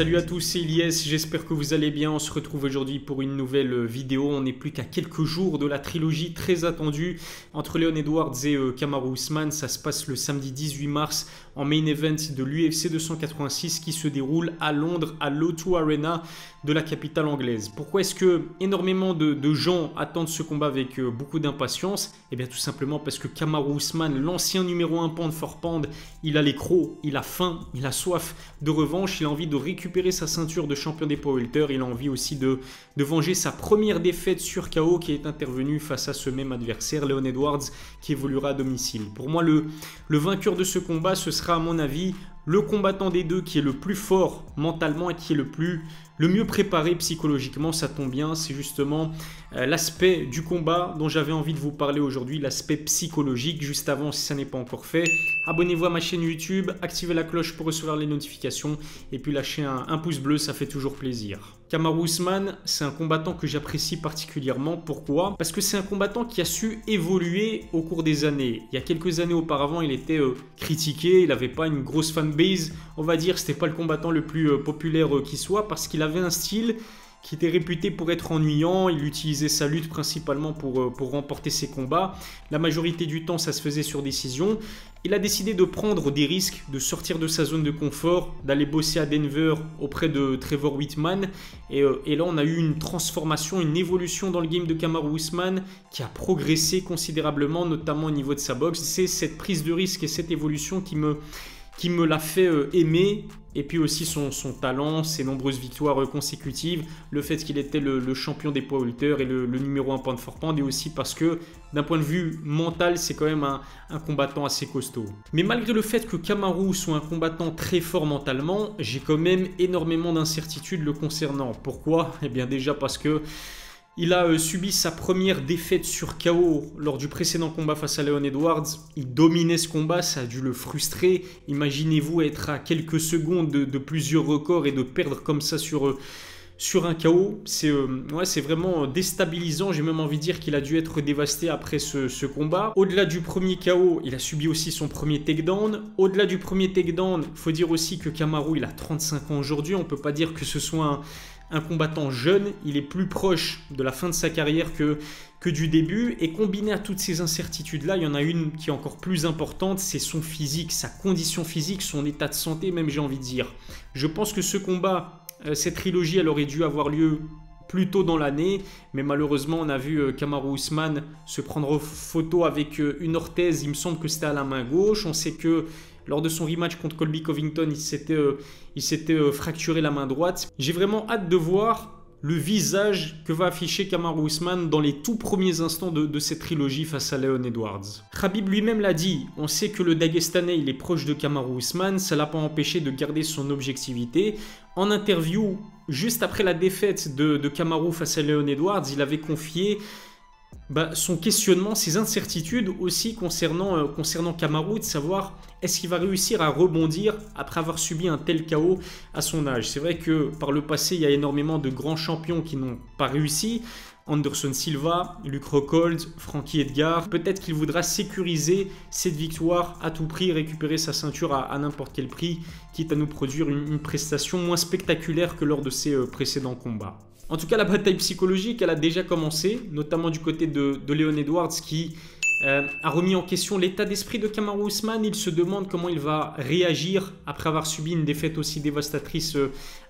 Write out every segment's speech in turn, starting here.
Salut à tous, c'est Ilyes, j'espère que vous allez bien. On se retrouve aujourd'hui pour une nouvelle vidéo. On n'est plus qu'à quelques jours de la trilogie très attendue entre Leon Edwards et Kamaru Usman. Ça se passe le samedi 18 mars en main event de l'UFC 286 qui se déroule à Londres, à l'O2 Arena de la capitale anglaise. Pourquoi est-ce que énormément de gens attendent ce combat avec beaucoup d'impatience? Eh bien tout simplement parce que Kamaru Usman, l'ancien numéro 1 pound for pound, il a les crocs, il a faim, il a soif de revanche, il a envie de récupérer sa ceinture de champion des poids welter, il a envie aussi de venger sa première défaite sur KO qui est intervenue face à ce même adversaire, Leon Edwards, qui évoluera à domicile. Pour moi, le vainqueur de ce combat, ce sera à mon avis le combattant des deux qui est le plus fort mentalement et qui est le mieux préparé psychologiquement. Ça tombe bien, c'est justement l'aspect du combat dont j'avais envie de vous parler aujourd'hui, l'aspect psychologique. Juste avant, si ça n'est pas encore fait, abonnez-vous à ma chaîne YouTube, activez la cloche pour recevoir les notifications et puis lâchez un pouce bleu, ça fait toujours plaisir. Kamaru Usman, c'est un combattant que j'apprécie particulièrement. Pourquoi? Parce que c'est un combattant qui a su évoluer au cours des années. Il y a quelques années auparavant, il était critiqué, il n'avait pas une grosse fanbase, on va dire, c'était pas le combattant le plus populaire qui soit, parce qu'il avait un style qui était réputé pour être ennuyant. Il utilisait sa lutte principalement pour remporter ses combats. La majorité du temps, ça se faisait sur décision. Il a décidé de prendre des risques, de sortir de sa zone de confort, d'aller bosser à Denver auprès de Trevor Wittman. Et là, on a eu une transformation, une évolution dans le game de Kamaru Usman qui a progressé considérablement, notamment au niveau de sa boxe. C'est cette prise de risque et cette évolution qui me l'a fait aimer. Et puis aussi son talent, ses nombreuses victoires consécutives, le fait qu'il était le champion des poids welter et le numéro 1 pound for pound, et aussi parce que d'un point de vue mental, c'est quand même un combattant assez costaud. Mais malgré le fait que Kamaru soit un combattant très fort mentalement, j'ai quand même énormément d'incertitudes le concernant. Pourquoi? Eh bien déjà parce que il a subi sa première défaite sur KO lors du précédent combat face à Leon Edwards. Il dominait ce combat, ça a dû le frustrer. Imaginez-vous être à quelques secondes de plusieurs records et de perdre comme ça sur un KO. C'est vraiment déstabilisant. J'ai même envie de dire qu'il a dû être dévasté après ce combat. Au-delà du premier KO, il a subi aussi son premier takedown. Au-delà du premier takedown, il faut dire aussi que Kamaru, il a 35 ans aujourd'hui. On ne peut pas dire que ce soit un combattant jeune, il est plus proche de la fin de sa carrière que du début. Et combiné à toutes ces incertitudes-là, il y en a une qui est encore plus importante, c'est son physique, sa condition physique, son état de santé même, j'ai envie de dire. Je pense que ce combat, cette trilogie, elle aurait dû avoir lieu plus tôt dans l'année, mais malheureusement on a vu Kamaru Usman se prendre photo avec une orthèse, il me semble que c'était à la main gauche. On sait que lors de son rematch contre Colby Covington, il s'était fracturé la main droite. J'ai vraiment hâte de voir le visage que va afficher Kamaru Usman dans les tout premiers instants de cette trilogie face à Leon Edwards. Khabib lui-même l'a dit, on sait que le Dagestanais il est proche de Kamaru Usman, ça ne l'a pas empêché de garder son objectivité. En interview, juste après la défaite de Kamaru face à Leon Edwards, il avait confié son questionnement, ses incertitudes aussi concernant Kamaru, de savoir est-ce qu'il va réussir à rebondir après avoir subi un tel KO à son âge. C'est vrai que par le passé, il y a énormément de grands champions qui n'ont pas réussi. Anderson Silva, Luke Rockhold, Frankie Edgar. Peut-être qu'il voudra sécuriser cette victoire à tout prix, récupérer sa ceinture à n'importe quel prix, quitte à nous produire une prestation moins spectaculaire que lors de ses précédents combats. En tout cas, la bataille psychologique, elle a déjà commencé, notamment du côté de Leon Edwards qui a remis en question l'état d'esprit de Kamaru Usman. Il se demande comment il va réagir après avoir subi une défaite aussi dévastatrice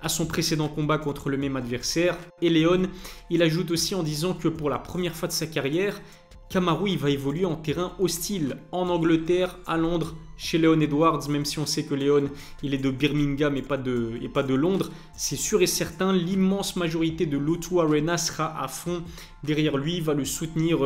à son précédent combat contre le même adversaire. Et Leon, il ajoute aussi en disant que pour la première fois de sa carrière, Kamaru il va évoluer en terrain hostile, en Angleterre, à Londres, chez Leon Edwards, même si on sait que Leon il est de Birmingham et pas de Londres. C'est sûr et certain, l'immense majorité de l'O2 Arena sera à fond derrière lui, va le soutenir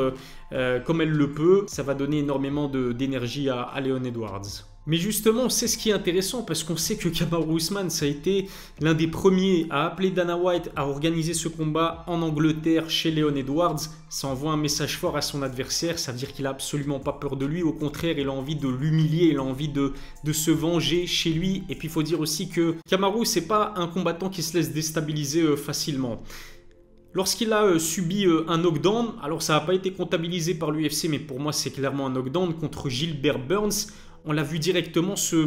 comme elle le peut. Ça va donner énormément d'énergie à Leon Edwards. Mais justement, c'est ce qui est intéressant parce qu'on sait que Kamaru Usman, ça a été l'un des premiers à appeler Dana White à organiser ce combat en Angleterre chez Leon Edwards. Ça envoie un message fort à son adversaire, ça veut dire qu'il n'a absolument pas peur de lui. Au contraire, il a envie de l'humilier, il a envie de se venger chez lui. Et puis il faut dire aussi que Kamaru, c'est pas un combattant qui se laisse déstabiliser facilement. Lorsqu'il a subi un knockdown, alors ça n'a pas été comptabilisé par l'UFC, mais pour moi c'est clairement un knockdown contre Gilbert Burns. On l'a vu directement se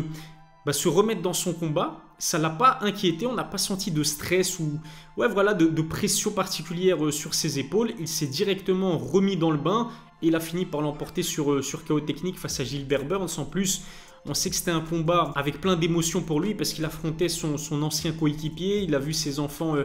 remettre dans son combat. ça l'a pas inquiété, on n'a pas senti de stress ou ouais, voilà, de pression particulière sur ses épaules. Il s'est directement remis dans le bain et il a fini par l'emporter sur KO technique face à Gilbert Burns. En plus, on sait que c'était un combat avec plein d'émotions pour lui parce qu'il affrontait son ancien coéquipier, il a vu ses enfants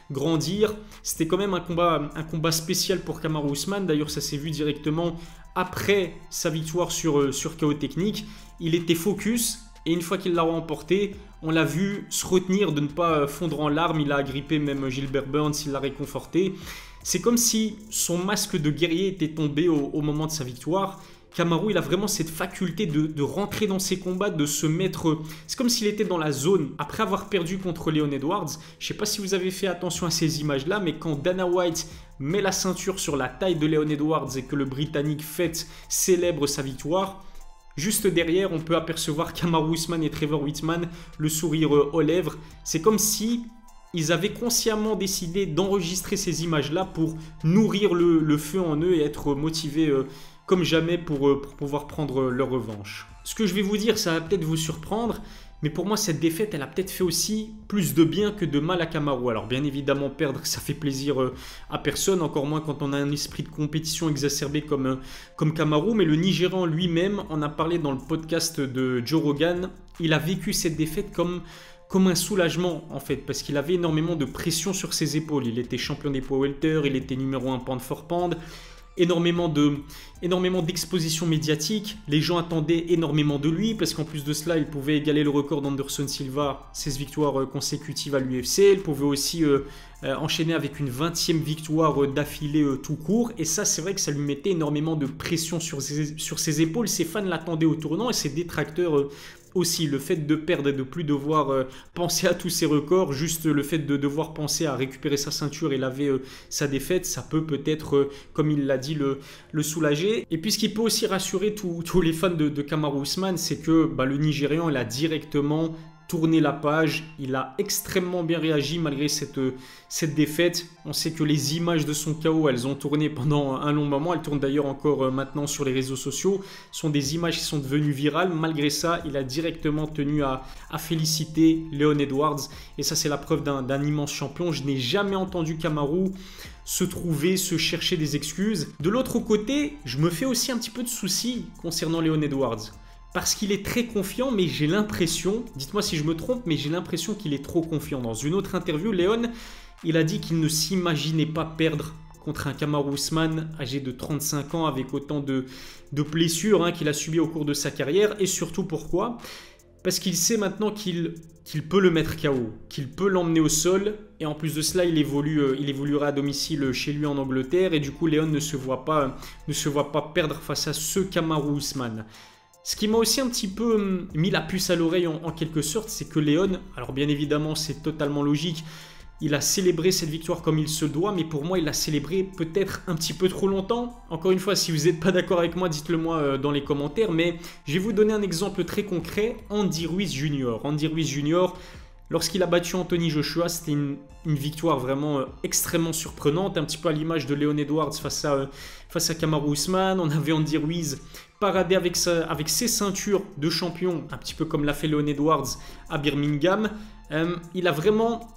grandir. C'était quand même un combat spécial pour Kamaru Usman. D'ailleurs, ça s'est vu directement après sa victoire sur KO technique. Il était focus. Et une fois qu'il l'a remporté, on l'a vu se retenir de ne pas fondre en larmes. Il a agrippé même Gilbert Burns, il l'a réconforté. C'est comme si son masque de guerrier était tombé au moment de sa victoire. Kamaru, il a vraiment cette faculté de rentrer dans ses combats, de se mettre... C'est comme s'il était dans la zone. Après avoir perdu contre Leon Edwards, je ne sais pas si vous avez fait attention à ces images-là, mais quand Dana White met la ceinture sur la taille de Leon Edwards et que le Britannique célèbre sa victoire... Juste derrière, on peut apercevoir Kamaru Usman et Trevor Wittman, le sourire aux lèvres. C'est comme si ils avaient consciemment décidé d'enregistrer ces images-là pour nourrir le feu en eux et être motivés comme jamais pour pouvoir prendre leur revanche. Ce que je vais vous dire, ça va peut-être vous surprendre, mais pour moi, cette défaite, elle a peut-être fait aussi plus de bien que de mal à Kamaru. Alors bien évidemment, perdre, ça fait plaisir à personne, encore moins quand on a un esprit de compétition exacerbé comme Kamaru. Mais le Nigérian lui-même en a parlé dans le podcast de Joe Rogan. Il a vécu cette défaite comme un soulagement en fait, parce qu'il avait énormément de pression sur ses épaules. Il était champion des poids welter, il était numéro 1 pound for pound. Énormément d'exposition médiatique, les gens attendaient énormément de lui parce qu'en plus de cela, il pouvait égaler le record d'Anderson Silva, 16 victoires consécutives à l'UFC, il pouvait aussi enchaîner avec une 20e victoire d'affilée tout court, et ça c'est vrai que ça lui mettait énormément de pression sur ses épaules. Ses fans l'attendaient au tournant et ses détracteurs aussi. Le fait de perdre et de plus devoir penser à tous ses records, juste le fait de devoir penser à récupérer sa ceinture et laver sa défaite, ça peut peut-être, comme il l'a dit, le soulager. Et puis ce qui peut aussi rassurer tous les fans de Kamaru Usman, c'est que le Nigérian, il a directement tourné la page, il a extrêmement bien réagi malgré cette défaite. On sait que les images de son KO, elles ont tourné pendant un long moment, elles tournent d'ailleurs encore maintenant sur les réseaux sociaux. Ce sont des images qui sont devenues virales. Malgré ça, il a directement tenu à féliciter Leon Edwards, et ça c'est la preuve d'un immense champion. Je n'ai jamais entendu Kamaru se chercher des excuses. De l'autre côté, je me fais aussi un petit peu de soucis concernant Leon Edwards. Parce qu'il est très confiant, mais j'ai l'impression, dites-moi si je me trompe, mais j'ai l'impression qu'il est trop confiant. Dans une autre interview, Léon, il a dit qu'il ne s'imaginait pas perdre contre un Kamaru Usman âgé de 35 ans avec autant de blessures qu'il a subies au cours de sa carrière. Et surtout pourquoi? Parce qu'il sait maintenant qu'il peut le mettre KO, qu'il peut l'emmener au sol. Et en plus de cela, il évoluera à domicile chez lui en Angleterre. Et du coup, Léon ne se voit pas perdre face à ce Kamaru Usman. Ce qui m'a aussi un petit peu mis la puce à l'oreille en quelque sorte, c'est que Léon, alors bien évidemment c'est totalement logique, il a célébré cette victoire comme il se doit, mais pour moi il l'a célébré peut-être un petit peu trop longtemps. Encore une fois, si vous n'êtes pas d'accord avec moi, dites-le moi dans les commentaires, mais je vais vous donner un exemple très concret. Andy Ruiz Jr. Lorsqu'il a battu Anthony Joshua, c'était une victoire vraiment extrêmement surprenante, un petit peu à l'image de Leon Edwards face à Kamaru Usman. On avait Andy Ruiz parader avec ses ceintures de champion, un petit peu comme l'a fait Leon Edwards à Birmingham.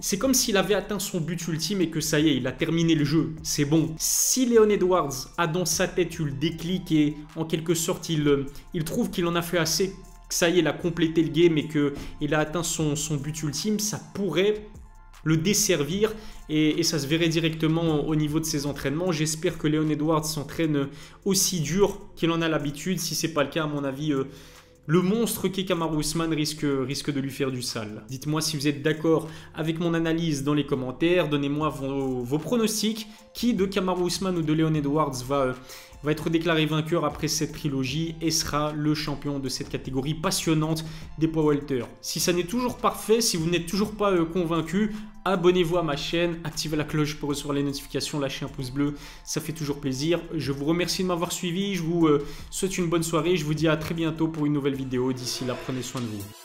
C'est comme s'il avait atteint son but ultime et que ça y est, il a terminé le jeu, c'est bon. Si Leon Edwards a dans sa tête eu le déclic et en quelque sorte il trouve qu'il en a fait assez, que ça y est, il a complété le game et qu'il a atteint son but ultime, ça pourrait le desservir et ça se verrait directement au niveau de ses entraînements. J'espère que Leon Edwards s'entraîne aussi dur qu'il en a l'habitude. Si ce n'est pas le cas, à mon avis, le monstre qu'est Kamaru Usman risque de lui faire du sale. Dites-moi si vous êtes d'accord avec mon analyse dans les commentaires. Donnez-moi vos pronostics. Qui de Kamaru Usman ou de Leon Edwards va être déclaré vainqueur après cette trilogie et sera le champion de cette catégorie passionnante des poids welter. Si ça n'est toujours parfait, si vous n'êtes toujours pas convaincu, abonnez-vous à ma chaîne, activez la cloche pour recevoir les notifications, lâchez un pouce bleu, ça fait toujours plaisir. Je vous remercie de m'avoir suivi, je vous souhaite une bonne soirée, je vous dis à très bientôt pour une nouvelle vidéo. D'ici là, prenez soin de vous.